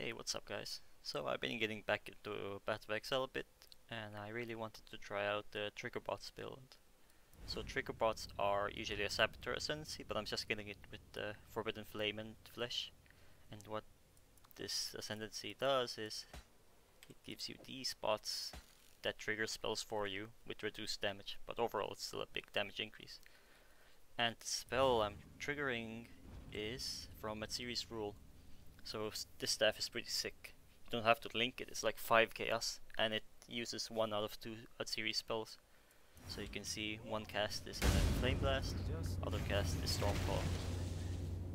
Hey, what's up guys? So I've been getting back into Path of Exile a bit, and I really wanted to try out the Triggerbots build. So Triggerbots are usually a Saboteur Ascendancy, but I'm just getting it with the Forbidden Flame and Flesh. And what this Ascendancy does is it gives you these spots that trigger spells for you with reduced damage, but overall it's still a big damage increase. And the spell I'm triggering is from Atziri's rule. So this staff is pretty sick. You don't have to link it, it's like 5 chaos, and it uses 1 out of 2 Atziri spells. So you can see one cast is a Flame Blast, other cast is Stormclaw.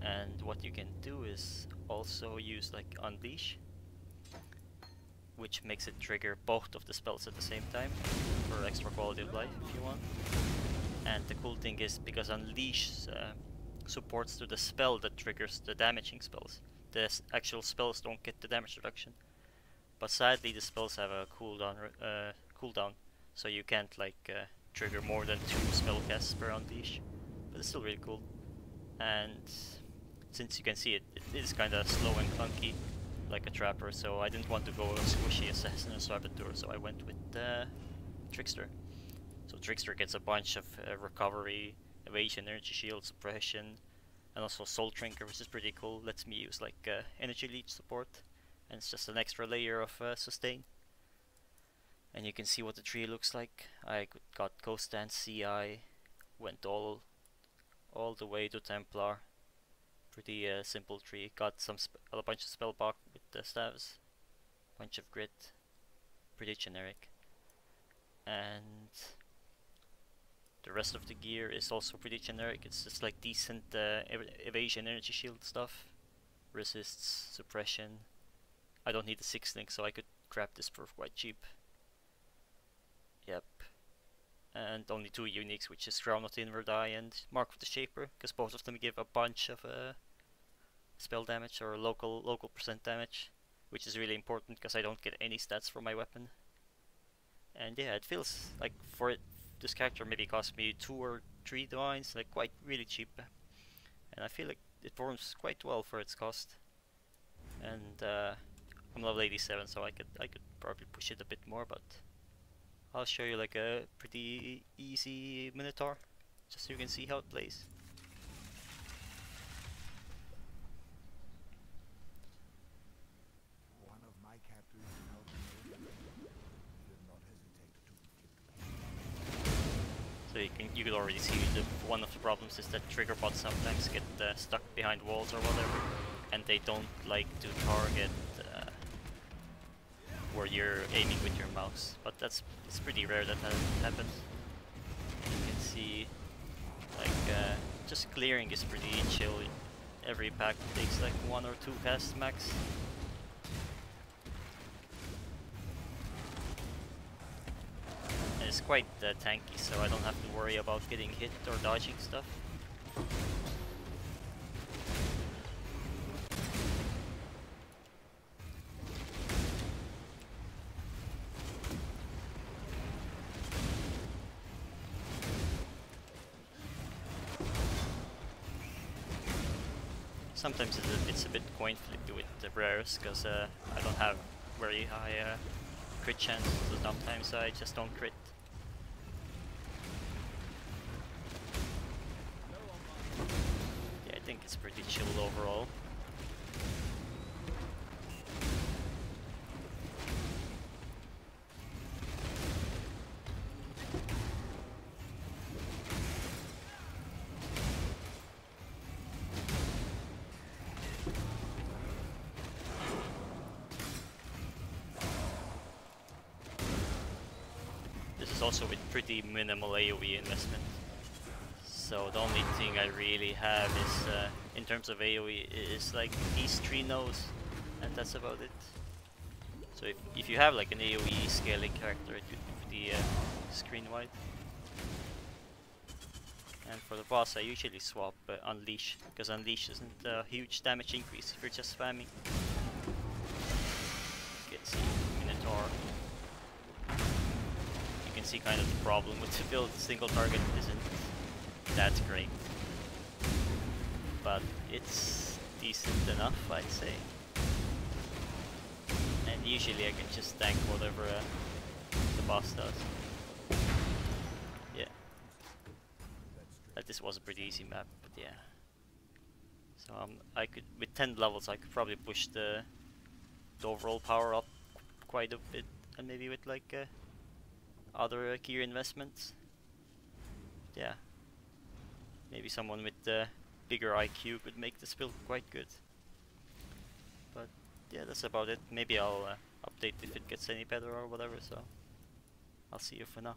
And what you can do is also use like Unleash, which makes it trigger both of the spells at the same time for extra quality of life if you want. And the cool thing is, because Unleash supports to the spell that triggers the damaging spells, the actual spells don't get the damage reduction. But sadly the spells have a cooldown, so you can't like trigger more than 2 spell casts per Unleash. But it's still really cool. And since you can see it is kinda slow and clunky, like a trapper, so I didn't want to go a squishy assassin or saboteur, so I went with Trickster. So Trickster gets a bunch of recovery, evasion, energy shield, suppression, and also Soul Trinker, which is pretty cool. Lets me use like energy leech support, and it's just an extra layer of sustain. And you can see what the tree looks like. I got Ghost Dance CI, went all the way to Templar. Pretty simple tree. Got a bunch of spell block with the staves, bunch of grit, pretty generic. And the rest of the gear is also pretty generic. It's just like decent evasion, energy shield stuff, resists, suppression. I don't need the 6 link, so I could grab this for quite cheap. Yep. And only 2 uniques, which is Crown of the Inward Eye and Mark of the Shaper, because both of them give a bunch of spell damage or local percent damage, which is really important because I don't get any stats from my weapon. And yeah, it feels like this character maybe cost me 2 or 3 divines, like quite really cheap, and I feel like it performs quite well for its cost. And I'm level 87, so I could probably push it a bit more, but I'll show you like a pretty easy Minotaur, just so you can see how it plays. So you could already see one of the problems is that Triggerbots sometimes get stuck behind walls or whatever, and they don't like to target where you're aiming with your mouse. But it's pretty rare that happens. You can see like just clearing is pretty chill. Every pack takes like 1 or 2 casts max. It's quite tanky, so I don't have to worry about getting hit or dodging stuff. Sometimes it's a bit coin flippy with the rares, because I don't have very high crit chances, so sometimes I just don't crit. Yeah, I think it's pretty chill overall. This is also with pretty minimal AoE investment. So the only thing I really have is, in terms of AoE, is like these 3 nodes, and that's about it. So if you have like an AoE scaling character, it would be screen wide. And for the boss, I usually swap Unleash, because Unleash isn't a huge damage increase if you're just spamming. You can see Minotaur. You can see kind of the problem with the build. Single target isn't that great, but it's decent enough, I'd say. usually I can just tank whatever the boss does. Yeah. This was a pretty easy map, but yeah. So I could, with 10 levels, I could probably push the overall power up quite a bit, and maybe with like other gear investments. Yeah. Maybe someone with bigger IQ could make this build quite good. But yeah, that's about it. Maybe I'll update if it gets any better or whatever, so I'll see you for now.